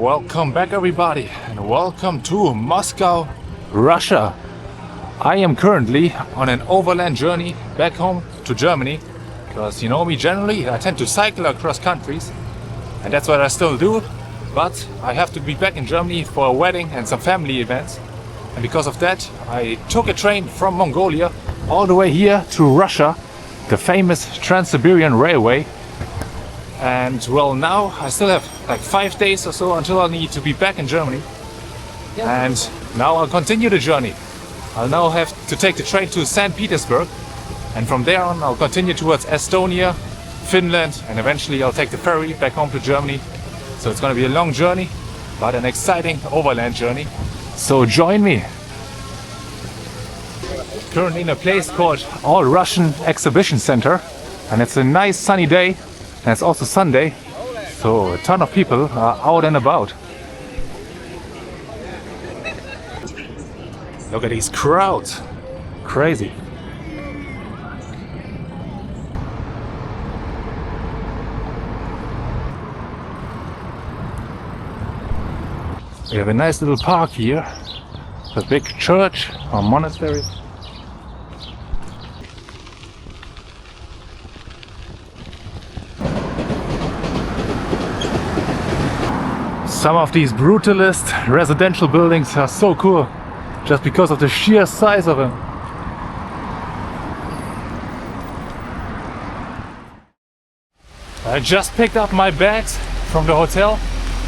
Welcome back everybody and welcome to Moscow, Russia. I am currently on an overland journey back home to Germany because you know me, generally I tend to cycle across countries and that's what I still do, but I have to be back in Germany for a wedding and some family events, and because of that I took a train from Mongolia all the way here to Russia, the famous TransSiberian Railway. And well, now I still have like 5 days or so until I need to be back in Germany. And now I'll continue the journey. I'll now have to take the train to St. Petersburg, and from there on I'll continue towards Estonia, Finland, and eventually I'll take the ferry back home to Germany. So it's going to be a long journey, but an exciting overland journey. So join me. Currently in a place called All Russian Exhibition Center, and it's a nice sunny day. And it's also Sunday, so a ton of people are out and about. Look at these crowds. Crazy. We have a nice little park here, a big church or monastery. Some of these brutalist residential buildings are so cool, just because of the sheer size of them. I just picked up my bags from the hotel,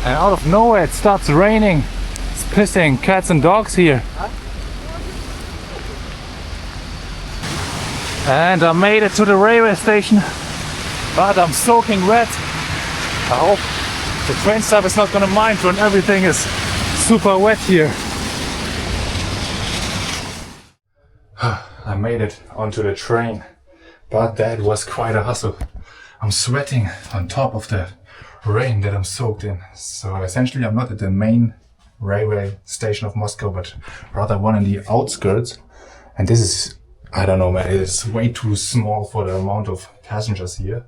and out of nowhere it starts raining. It's pissing cats and dogs here. And I made it to the railway station, but I'm soaking wet. I hope the train staff is not gonna mind when everything is super wet here. I made it onto the train, but that was quite a hustle. I'm sweating on top of the rain that I'm soaked in. So essentially I'm not at the main railway station of Moscow, but rather one in the outskirts. And this is, I don't know man, it's way too small for the amount of passengers here.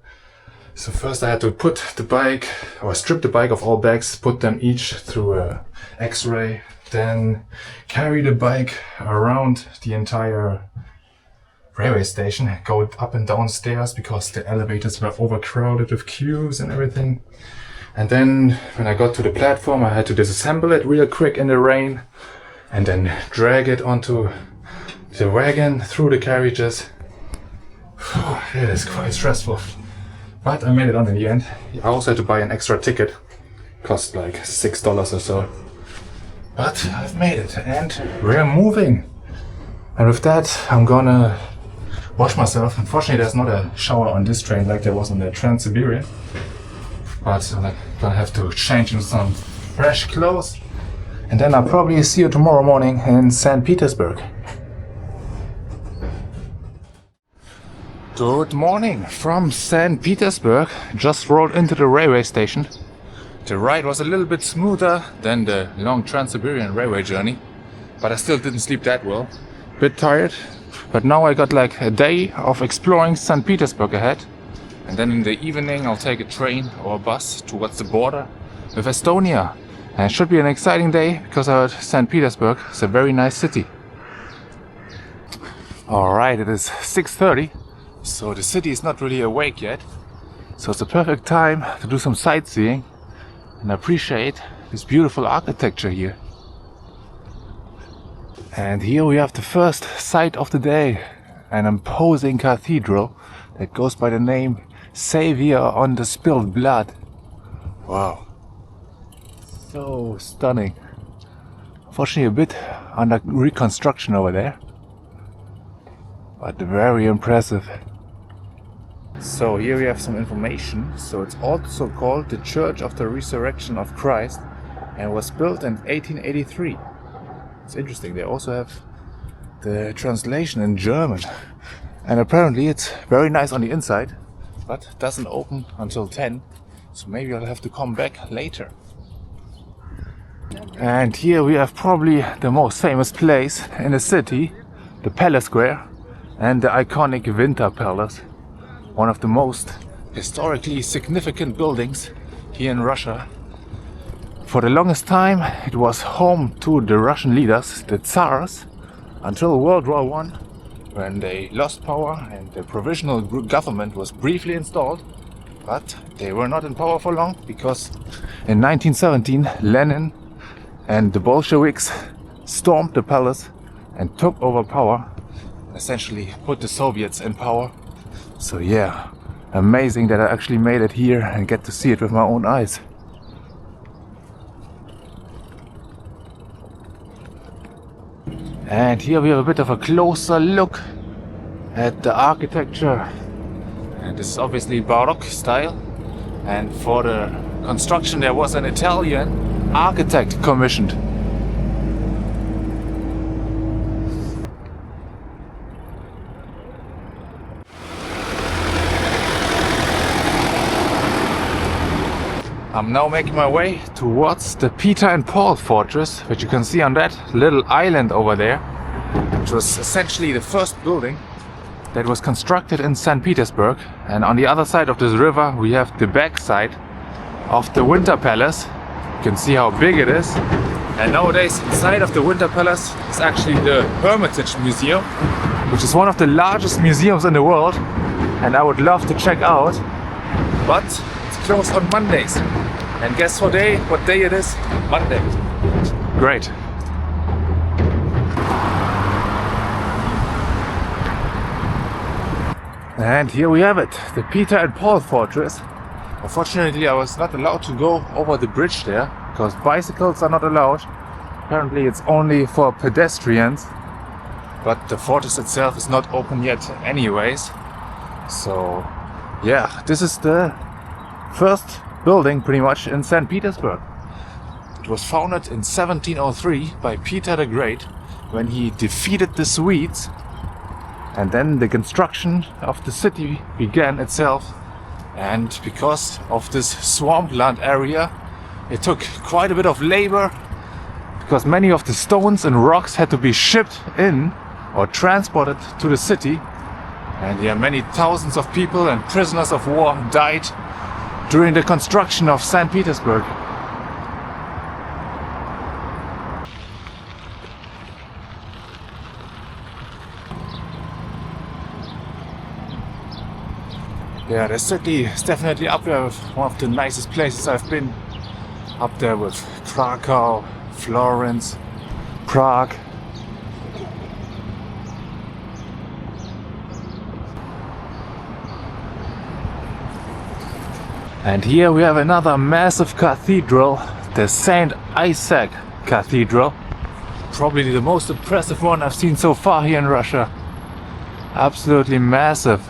So first I had to put the bike, or strip the bike of all bags, put them each through a X-ray, then carry the bike around the entire railway station, go up and down stairs because the elevators were overcrowded with queues and everything. And then when I got to the platform I had to disassemble it real quick in the rain and then drag it onto the wagon through the carriages. It is quite stressful. But I made it on in the end. I also had to buy an extra ticket. Cost like $6 or so. But I've made it and we're moving. And with that I'm gonna wash myself. Unfortunately there's not a shower on this train like there was on the TransSiberian. But I'm gonna have to change into some fresh clothes. And then I'll probably see you tomorrow morning in St. Petersburg. Good morning from St. Petersburg. Just rolled into the railway station. The ride was a little bit smoother than the long Trans-Siberian Railway journey, but I still didn't sleep that well. Bit tired, but now I got like a day of exploring St. Petersburg ahead, and then in the evening I'll take a train or a bus towards the border with Estonia. And it should be an exciting day because I heard St. Petersburg is a very nice city. Alright, it is 6:30. So the city is not really awake yet, so it's a perfect time to do some sightseeing and appreciate this beautiful architecture here. And here we have the first sight of the day, an imposing cathedral that goes by the name Savior on the Spilled Blood. Wow, so stunning. Unfortunately a bit under reconstruction over there, but very impressive. So here we have some information. So it's also called the Church of the Resurrection of Christ and was built in 1883. It's interesting, they also have the translation in German. And apparently it's very nice on the inside, but doesn't open until 10. So maybe I'll have to come back later. And here we have probably the most famous place in the city, the Palace Square and the iconic Winter Palace. One of the most historically significant buildings here in Russia. For the longest time, it was home to the Russian leaders, the Tsars, until World War I, when they lost power and the provisional government was briefly installed. But they were not in power for long, because in 1917 Lenin and the Bolsheviks stormed the palace and took over power, essentially put the Soviets in power. So yeah, amazing that I actually made it here and get to see it with my own eyes. And here we have a bit of a closer look at the architecture. And this is obviously Baroque style. And for the construction there was an Italian architect commissioned. I'm now making my way towards the Peter and Paul fortress, which you can see on that little island over there, which was essentially the first building that was constructed in St. Petersburg. And on the other side of this river we have the back side of the Winter Palace. You can see how big it is. And nowadays inside of the Winter Palace is actually the Hermitage Museum, which is one of the largest museums in the world, and I would love to check out, but it's closed on Mondays. And guess what day it is? Monday. Great. And here we have it, the Peter and Paul fortress. Unfortunately, I was not allowed to go over the bridge there, because bicycles are not allowed. Apparently it's only for pedestrians. But the fortress itself is not open yet anyways. So yeah, this is the first building pretty much in St. Petersburg. It was founded in 1703 by Peter the Great when he defeated the Swedes, and then the construction of the city began itself. And because of this swampland area, it took quite a bit of labor, because many of the stones and rocks had to be shipped in or transported to the city. And yeah, many thousands of people and prisoners of war died during the construction of St. Petersburg. Yeah, the city is definitely up there with one of the nicest places I've been. Up there with Krakow, Florence, Prague. And here we have another massive cathedral, the St. Isaac Cathedral. Probably the most impressive one I've seen so far here in Russia. Absolutely massive.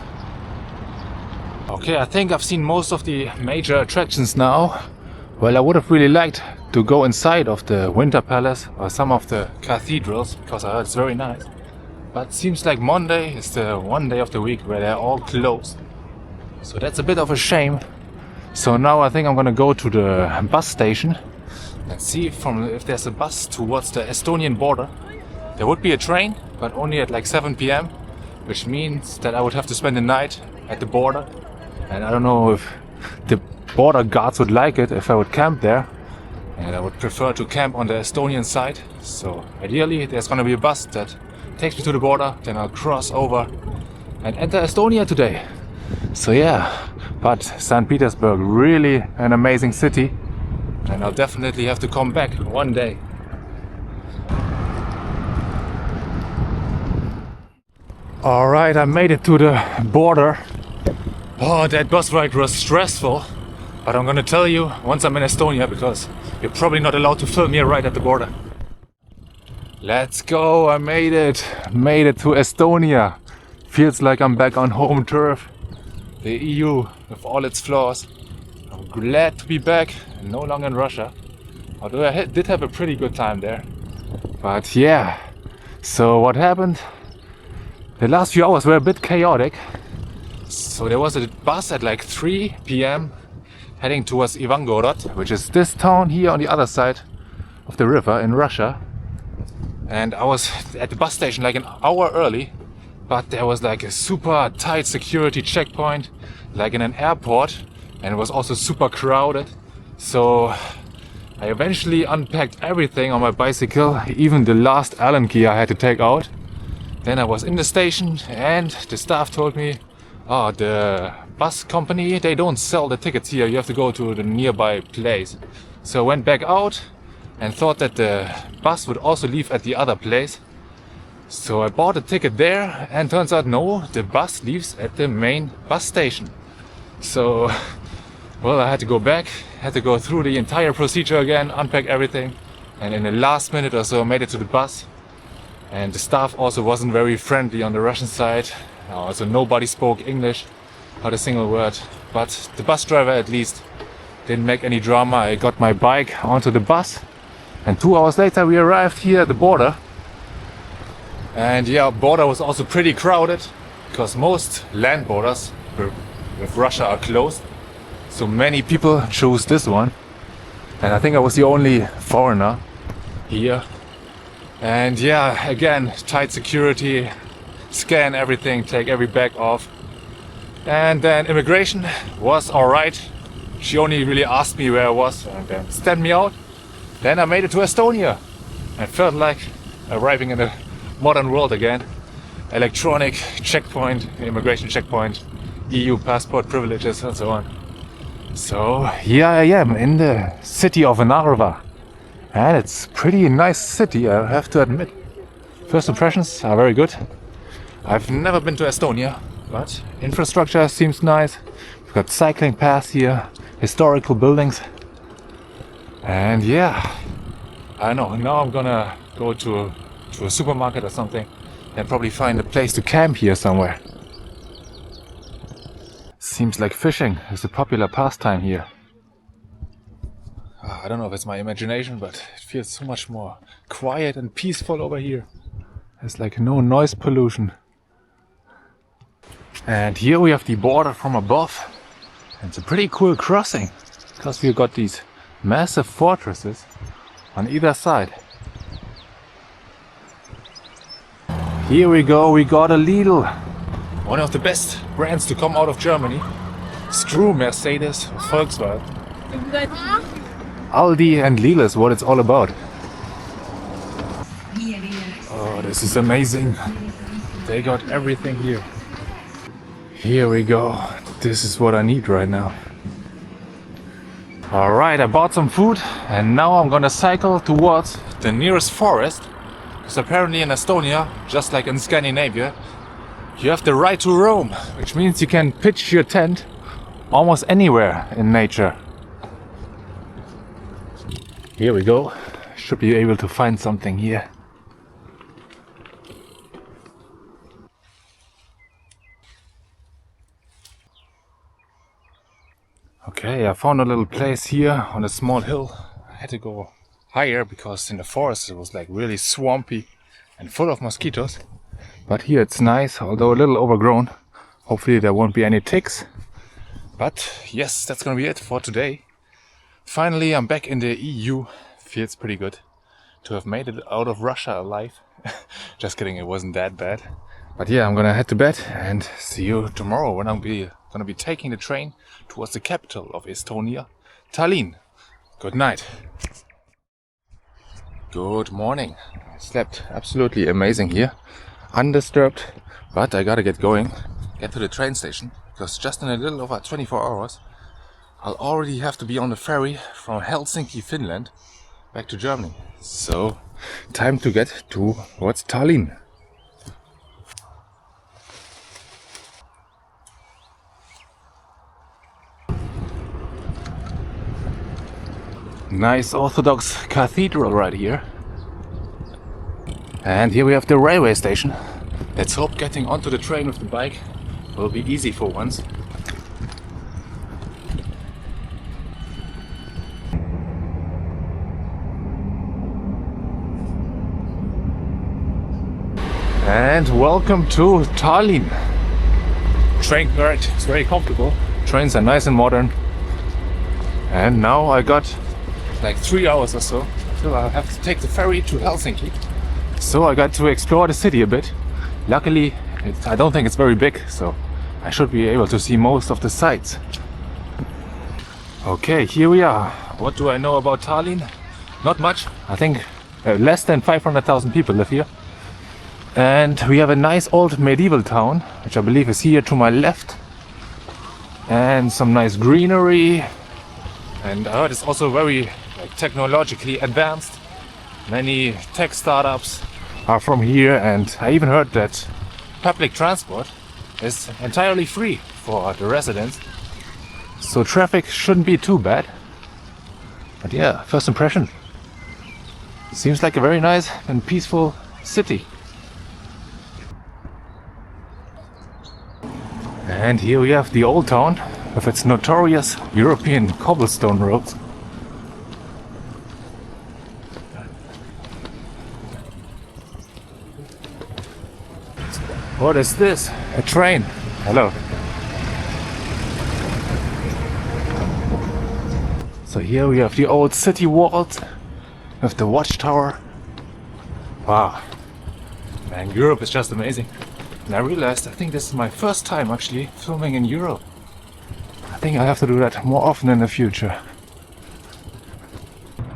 Okay, I think I've seen most of the major attractions now. Well, I would have really liked to go inside of the Winter Palace or some of the cathedrals, because I heard it's very nice. But it seems like Monday is the one day of the week where they're all closed. So that's a bit of a shame. So now I think I'm gonna go to the bus station and see if there's a bus towards the Estonian border. There would be a train, but only at like 7 p.m, which means that I would have to spend the night at the border. And I don't know if the border guards would like it if I would camp there. And I would prefer to camp on the Estonian side. So ideally there's gonna be a bus that takes me to the border, then I'll cross over and enter Estonia today. So yeah, but St. Petersburg, really an amazing city, and I'll definitely have to come back one day. Alright, I made it to the border. Oh, that bus ride was stressful, but I'm gonna tell you once I'm in Estonia, because you're probably not allowed to film here right at the border. Let's go, I made it to Estonia. Feels like I'm back on home turf. The EU with all its flaws. I'm glad to be back and no longer in Russia. Although I did have a pretty good time there. But yeah, so what happened? The last few hours were a bit chaotic. So there was a bus at like 3 p.m. heading towards Ivangorod, which is this town here on the other side of the river in Russia. And I was at the bus station like an hour early. But there was like a super tight security checkpoint, like in an airport, and it was also super crowded. So I eventually unpacked everything on my bicycle, even the last Allen key I had to take out. Then I was in the station and the staff told me, oh, the bus company, they don't sell the tickets here, you have to go to the nearby place. So I went back out and thought that the bus would also leave at the other place. So I bought a ticket there and turns out no, the bus leaves at the main bus station. So, well, I had to go back, had to go through the entire procedure again, unpack everything, and in the last minute or so I made it to the bus. And the staff also wasn't very friendly on the Russian side, so nobody spoke English, not a single word. But the bus driver at least didn't make any drama. I got my bike onto the bus and 2 hours later we arrived here at the border. And yeah, border was also pretty crowded because most land borders with Russia are closed. So many people chose this one. And I think I was the only foreigner here. And yeah, again, tight security, scan everything, take every bag off. And then immigration was alright. She only really asked me where I was and then sent me out. Then I made it to Estonia. I felt like arriving in the modern world again. Electronic checkpoint, immigration checkpoint, EU passport privileges and so on. So here I am in the city of Narva. And it's a pretty nice city, I have to admit. First impressions are very good. I've never been to Estonia, but infrastructure seems nice. We've got cycling paths here, historical buildings. And yeah, I don't know, now I'm gonna go to a supermarket or something and probably find a place to camp here somewhere. Seems like fishing is a popular pastime here. I don't know if it's my imagination, but it feels so much more quiet and peaceful over here. There's like no noise pollution. And here we have the border from above. And it's a pretty cool crossing because we've got these massive fortresses on either side. Here we go, we got a Lidl. One of the best brands to come out of Germany. Screw Mercedes, Volkswagen. Aldi and Lidl is what it's all about. Oh, this is amazing. They got everything here. Here we go. This is what I need right now. Alright, I bought some food and now I'm gonna cycle towards the nearest forest. Because apparently in Estonia, just like in Scandinavia, you have the right to roam, which means you can pitch your tent almost anywhere in nature. Here we go. Should be able to find something here. Okay, I found a little place here on a small hill. I had to go higher because in the forest it was like really swampy and full of mosquitoes. But here it's nice, although a little overgrown. Hopefully there won't be any ticks. But yes, that's gonna be it for today. Finally, I'm back in the EU. Feels pretty good to have made it out of Russia alive. Just kidding, it wasn't that bad. But yeah, I'm gonna head to bed and see you tomorrow when I'm gonna be taking the train towards the capital of Estonia, Tallinn. Good night. Good morning. I slept absolutely amazing here. Undisturbed, but I gotta get going. Get to the train station, because just in a little over 24 hours I'll already have to be on the ferry from Helsinki, Finland, back to Germany. So, time to get towards Tallinn. Nice Orthodox cathedral right here. And here we have the railway station. Let's hope getting onto the train with the bike will be easy for once. And welcome to Tallinn. Train ride is very comfortable. Trains are nice and modern. And now I got like 3 hours or so until I'll have to take the ferry to Helsinki. So I got to explore the city a bit. Luckily, I don't think it's very big, so I should be able to see most of the sights. Okay, here we are what do I know about Tallinn? Not much. I think less than 500,000 people live here. And we have a nice old medieval town, which I believe is here to my left. And some nice greenery. And I heard it's also very technologically advanced. Many tech startups are from here, and I even heard that public transport is entirely free for the residents. So traffic shouldn't be too bad. But yeah, first impression. Seems like a very nice and peaceful city. And here we have the old town with its notorious European cobblestone roads. What is this? A train. Hello. So here we have the old city walls with the watchtower. Wow. Man, Europe is just amazing. And I realized I think this is my first time actually filming in Europe. I think I have to do that more often in the future.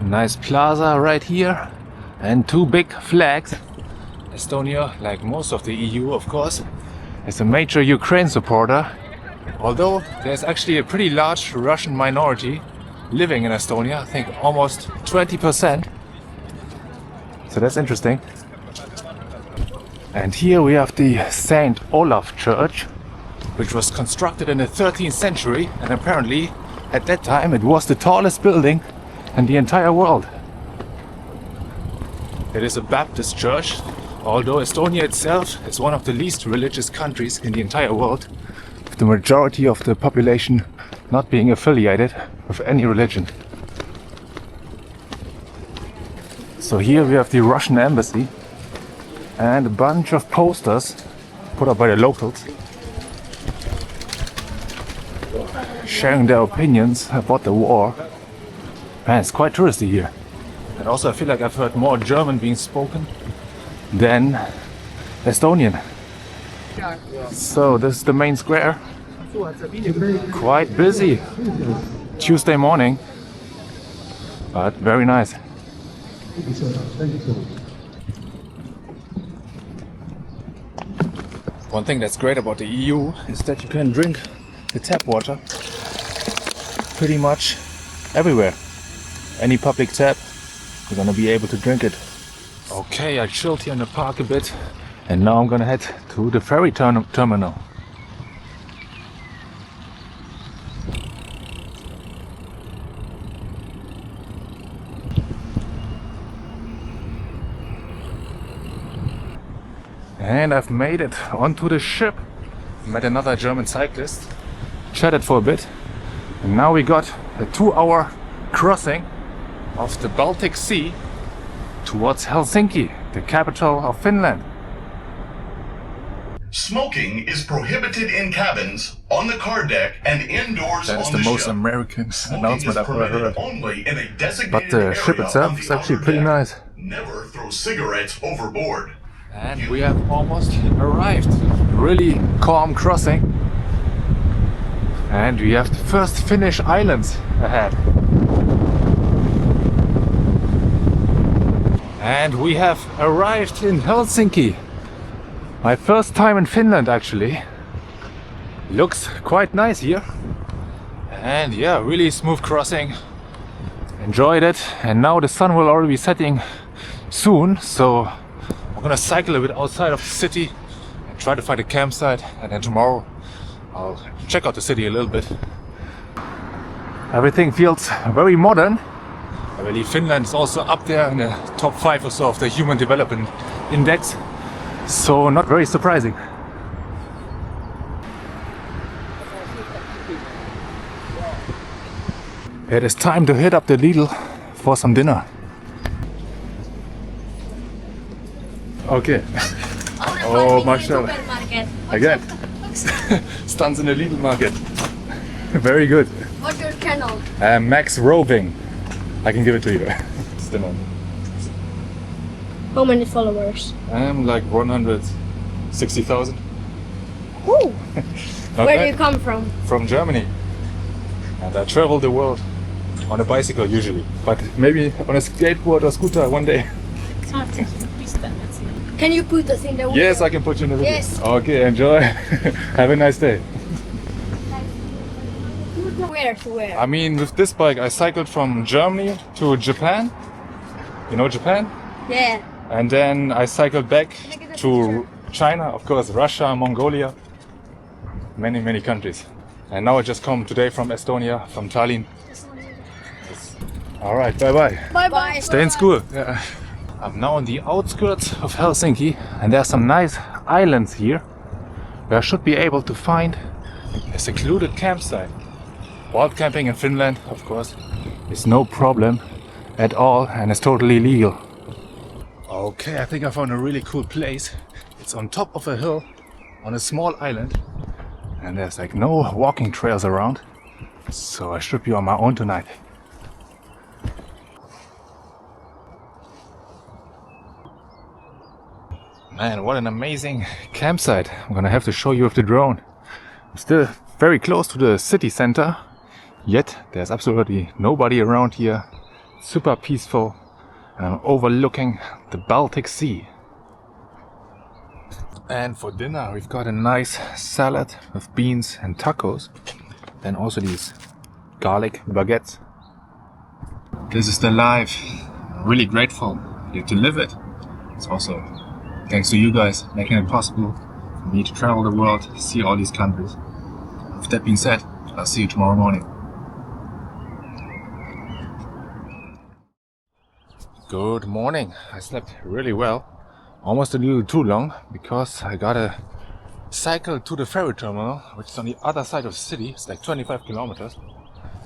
A nice plaza right here and two big flags. Estonia, like most of the EU of course, is a major Ukraine supporter. Although there's actually a pretty large Russian minority living in Estonia, I think almost 20%. So that's interesting. And here we have the St. Olaf Church, which was constructed in the 13th century, and apparently at that time it was the tallest building in the entire world. It is a Baptist church, although Estonia itself is one of the least religious countries in the entire world, with the majority of the population not being affiliated with any religion. So here we have the Russian embassy and a bunch of posters put up by the locals, sharing their opinions about the war. Man, it's quite touristy here. And also I feel like I've heard more German being spoken than Estonian. So this is the main square. Quite busy. Tuesday morning, but very nice. One thing that's great about the EU is that you can drink the tap water pretty much everywhere. Any public tap, you're gonna be able to drink it. Okay, I chilled here in the park a bit, and now I'm gonna head to the ferry terminal. And I've made it onto the ship. Met another German cyclist, chatted for a bit, and now we got a 2-hour crossing of the Baltic Sea towards Helsinki, the capital of Finland. Smoking is prohibited in cabins, on the car deck, and indoors on the ship. That's the most American announcement I've ever heard. Only in a designated But the ship itself is actually pretty nice. Never throw cigarettes overboard. And we have almost arrived. Really calm crossing. And we have the first Finnish islands ahead. And we have arrived in Helsinki. My first time in Finland actually. Looks quite nice here. And yeah, really smooth crossing. Enjoyed it. And now the sun will already be setting soon, so I'm gonna cycle a bit outside of the city and try to find a campsite, and then tomorrow I'll check out the city a little bit. Everything feels very modern. I believe Finland is also up there in the top 5 or so of the Human Development Index, so not very surprising. It is time to hit up the Lidl for some dinner. Okay. Oh, mashallah. Again. Stunts in the Lidl market. Very good. What's your channel? Max Roving. I can give it to you. It's the one. How many followers? I'm like 160,000. Woo! Where do Okay. you come from? From Germany. And I travel the world. on a bicycle usually, but maybe on a skateboard or scooter one day. Can you put us in the window? Yes, I can put you in the video. Yes. Okay, enjoy. Have a nice day. Where to where? I mean, with this bike, I cycled from Germany to Japan. You know Japan? Yeah. And then I cycled back to China, of course, Russia, Mongolia, many countries. And now I just come today from Estonia, from Tallinn. Yes. All right, bye-bye. Bye-bye. Stay in school. Yeah. I'm now on the outskirts of Helsinki, and there are some nice islands here where I should be able to find a secluded campsite. Wild camping in Finland, of course, is no problem at all and is totally legal. Okay, I think I found a really cool place. It's on top of a hill on a small island, and there's like no walking trails around, so I should be on my own tonight. Man, what an amazing campsite. I'm gonna have to show you with the drone. I'm still very close to the city center, yet there's absolutely nobody around here. Super peaceful, and I'm overlooking the Baltic Sea. And for dinner we've got a nice salad with beans and tacos, and also these garlic baguettes. This is the life. I'm really grateful to live it. It's also thanks to you guys making it possible for me to travel the world, see all these countries. With that being said, I'll see you tomorrow morning. Good morning. I slept really well. Almost a little too long because I gotta cycle to the ferry terminal, which is on the other side of the city. It's like 25 kilometers.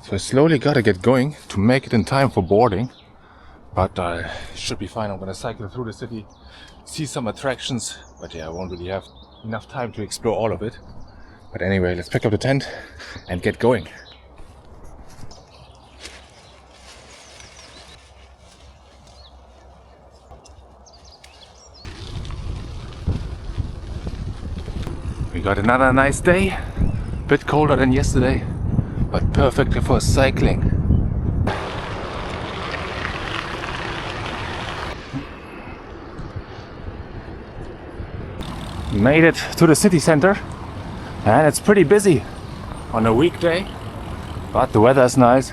So I slowly gotta get going to make it in time for boarding. But I should be fine. I'm gonna cycle through the city, see some attractions, but yeah, I won't really have enough time to explore all of it. But anyway, let's pick up the tent and get going. We got another nice day, bit colder than yesterday, but perfect for cycling. Made it to the city center, and it's pretty busy on a weekday, but the weather is nice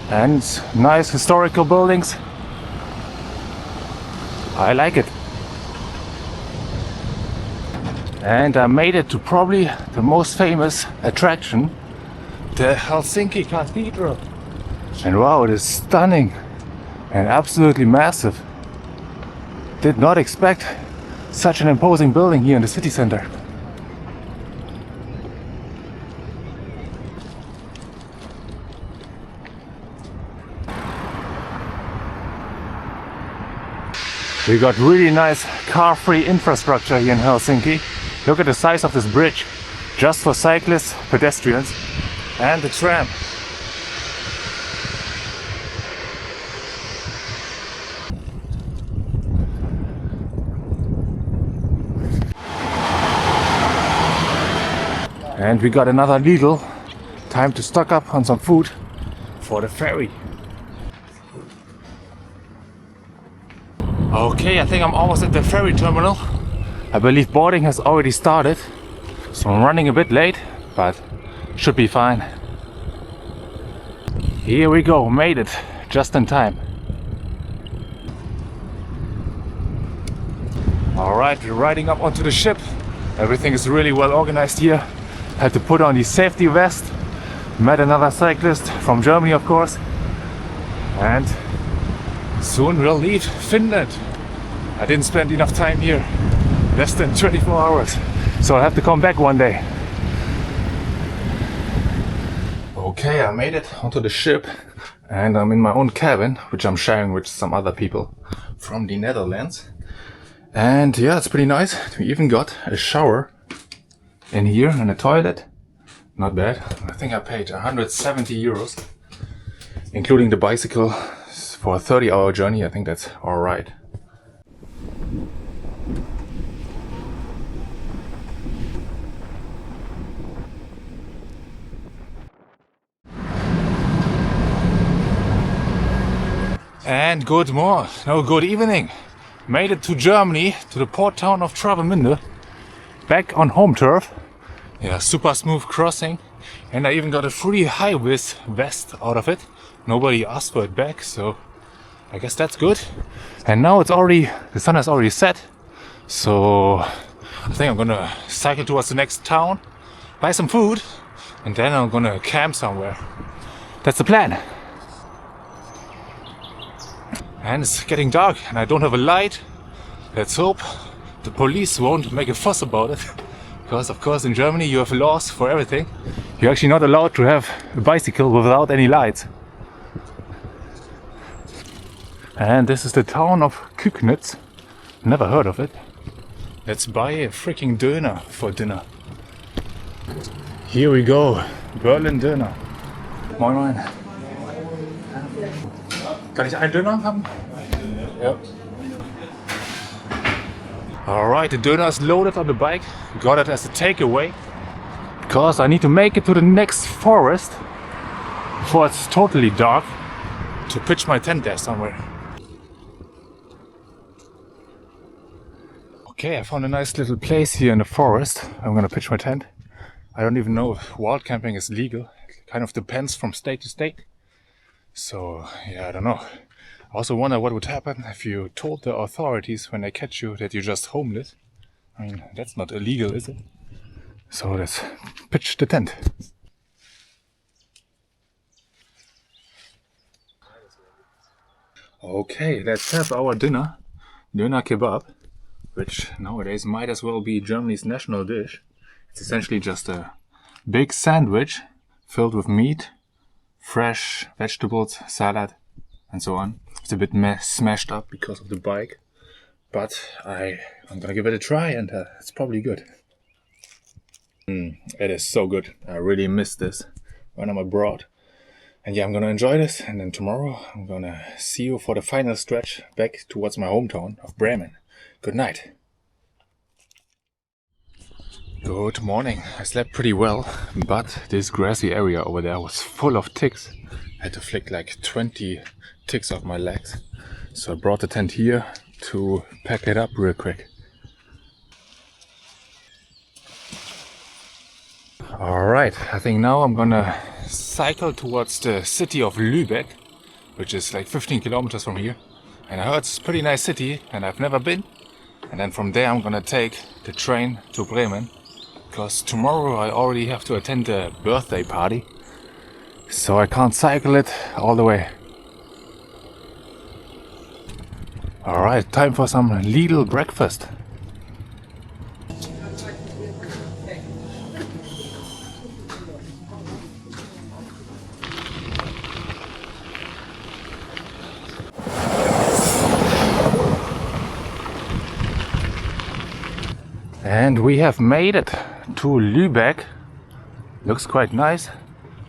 and nice historical buildings. I like it. And I made it to probably the most famous attraction, the Helsinki Cathedral. And wow, it is stunning and absolutely massive. Did not expect such an imposing building here in the city center. We got really nice car-free infrastructure here in Helsinki. Look at the size of this bridge, just for cyclists, pedestrians, and the tram. And we got another Lidl. Time to stock up on some food for the ferry. Okay, I think I'm almost at the ferry terminal. I believe boarding has already started, so I'm running a bit late, but should be fine. Here we go, made it, just in time. Alright, we're riding up onto the ship. Everything is really well organized here. Had to put on the safety vest. Met another cyclist from Germany, of course. And soon we'll leave Finland. I didn't spend enough time here. Less than 24 hours. So I'll have to come back one day. Okay, I made it onto the ship. And I'm in my own cabin, which I'm sharing with some other people from the Netherlands. And yeah, it's pretty nice. We even got a shower in here and a toilet. Not bad. I think I paid 170 euros, including the bicycle for a 30-hour journey. I think that's alright. And good evening. Made it to Germany, to the port town of Travemünde. Back on home turf. Yeah, super smooth crossing. And I even got a free high-vis vest out of it. Nobody asked for it back, so I guess that's good. And now the sun has already set. So I think I'm gonna cycle towards the next town, buy some food, and then I'm gonna camp somewhere. That's the plan. And it's getting dark and I don't have a light. Let's hope the police won't make a fuss about it. Because of course in Germany you have laws for everything. You're actually not allowed to have a bicycle without any lights. And this is the town of Kügnitz. Never heard of it. Let's buy a freaking Döner for dinner. Here we go. Berlin Döner. Moin moin. Kann ich einen Döner haben? Ja. Alright, the Döner is loaded on the bike. Got it as a takeaway. Because I need to make it to the next forest before it's totally dark to pitch my tent there somewhere. Okay, I found a nice little place here in the forest. I'm gonna pitch my tent. I don't even know if wild camping is legal. It kind of depends from state to state. So, yeah, I don't know. I also wonder what would happen if you told the authorities when they catch you that you're just homeless. I mean, that's not illegal, is it? So let's pitch the tent. Okay, let's have our dinner. Döner kebab, which nowadays might as well be Germany's national dish. It's essentially just a big sandwich filled with meat, fresh vegetables, salad, and so on. It's a bit smashed up because of the bike, but I'm gonna give it a try, and it's probably good. It is so good. I really miss this when I'm abroad. And yeah, I'm gonna enjoy this, and then tomorrow I'm gonna see you for the final stretch back towards my hometown of Bremen. Good night. Good morning. I slept pretty well, but this grassy area over there was full of ticks. I had to flick like 20 ticks off my legs. So I brought the tent here to pack it up real quick. Alright, I think now I'm gonna cycle towards the city of Lübeck, which is like 15 kilometers from here. And I heard it's a pretty nice city and I've never been. And then from there I'm gonna take the train to Bremen. Because tomorrow I already have to attend a birthday party. So I can't cycle it all the way. Alright, time for some Lidl breakfast. And we have made it to Lübeck. Looks quite nice.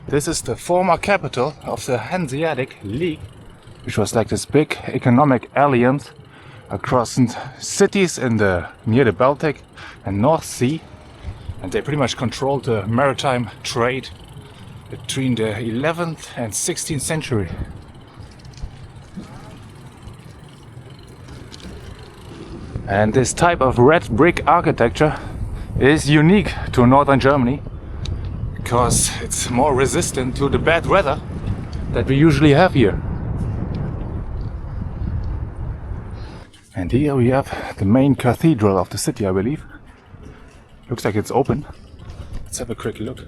This is the former capital of the Hanseatic League, which was like this big economic alliance across cities near the Baltic and North Sea. And they pretty much controlled the maritime trade between the 11th and 16th century. And this type of red brick architecture is unique to northern Germany because it's more resistant to the bad weather that we usually have here. And here we have the main cathedral of the city, I believe. Looks like it's open. Let's have a quick look.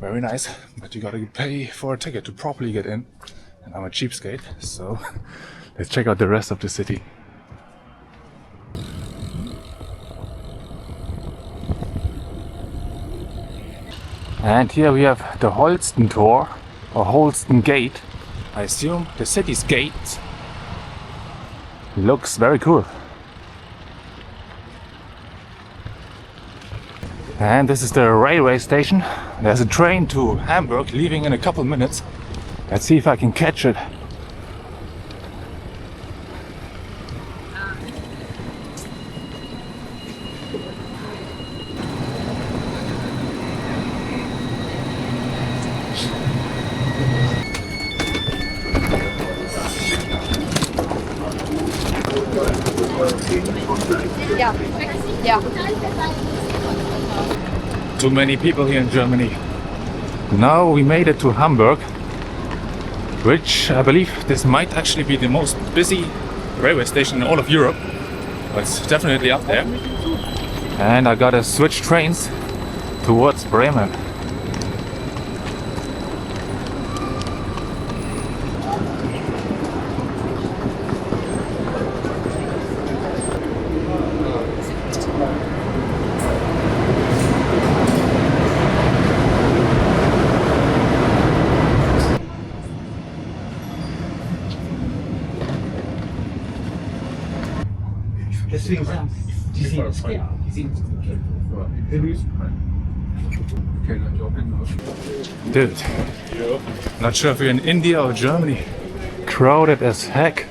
Very nice, but you gotta pay for a ticket to properly get in. And I'm a cheapskate, so let's check out the rest of the city. And here we have the Holsten Tor, or Holsten Gate. I assume the city's gate. Looks very cool. And this is the railway station. There's a train to Hamburg leaving in a couple minutes. Let's see if I can catch it. Yeah. Yeah. Too many people here in Germany. Now we made it to Hamburg, which I believe this might actually be the most busy railway station in all of Europe. But it's definitely up there. And I gotta switch trains towards Bremen. Deswegen sagen die sehen es gern. Die sehen es Dude, not sure if you're in India or Germany. Crowded as heck.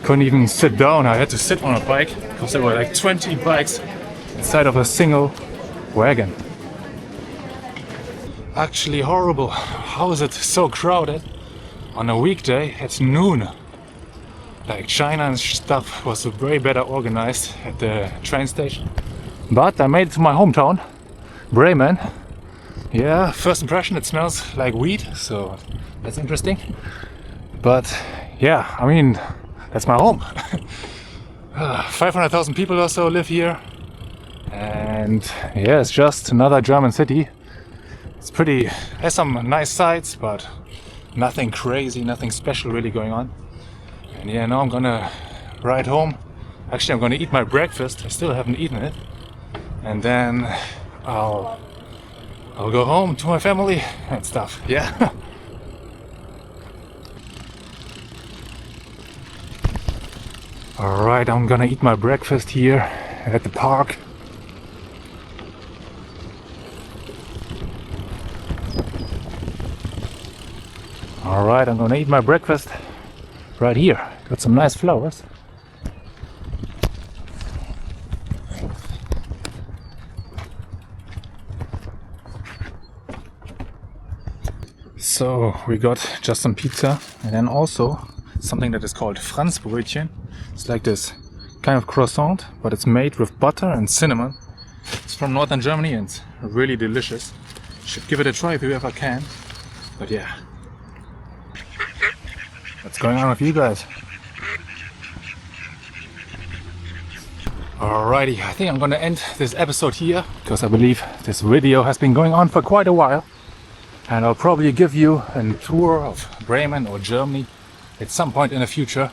Couldn't even sit down. I had to sit on a bike because there were like 20 bikes inside of a single wagon. Actually horrible. How is it so crowded on a weekday at noon? Like China and stuff was way better organized at the train station. But I made it to my hometown, Bremen. Yeah, first impression, it smells like weed, so that's interesting. But yeah, I mean, that's my home. 500,000 people or so live here. And yeah, it's just another German city. It's pretty, has some nice sights, but nothing crazy, nothing special really going on. And yeah, now I'm gonna ride home. Actually, I'm gonna eat my breakfast. I still haven't eaten it. And then I'll go home to my family and stuff. Yeah. Alright, I'm gonna eat my breakfast here at the park. Alright, I'm gonna eat my breakfast right here. Got some nice flowers. So we got just some pizza and then also something that is called Franzbrötchen. It's like this kind of croissant, but it's made with butter and cinnamon. It's from northern Germany and it's really delicious. Should give it a try if you ever can. But yeah. What's going on with you guys? Alrighty, I think I'm gonna end this episode here because I believe this video has been going on for quite a while. And I'll probably give you a tour of Bremen or Germany at some point in the future.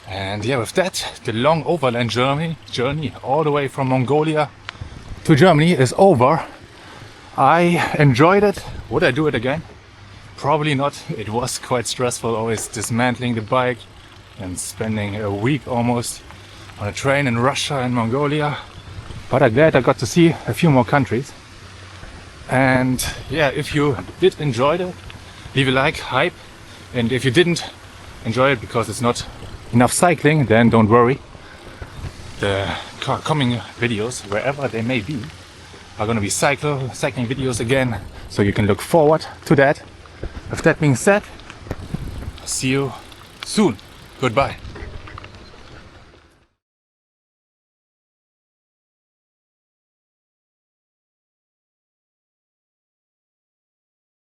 And yeah, with that, the long overland journey all the way from Mongolia to Germany is over. I enjoyed it. Would I do it again? Probably not. It was quite stressful, always dismantling the bike and spending a week almost on a train in Russia and Mongolia. But I'm glad I got to see a few more countries. And yeah, if you did enjoy it, leave a like, hype. And if you didn't enjoy it because it's not enough cycling, then don't worry. The coming videos, wherever they may be, are going to be cycling videos again. So you can look forward to that. With that being said, see you soon. Goodbye.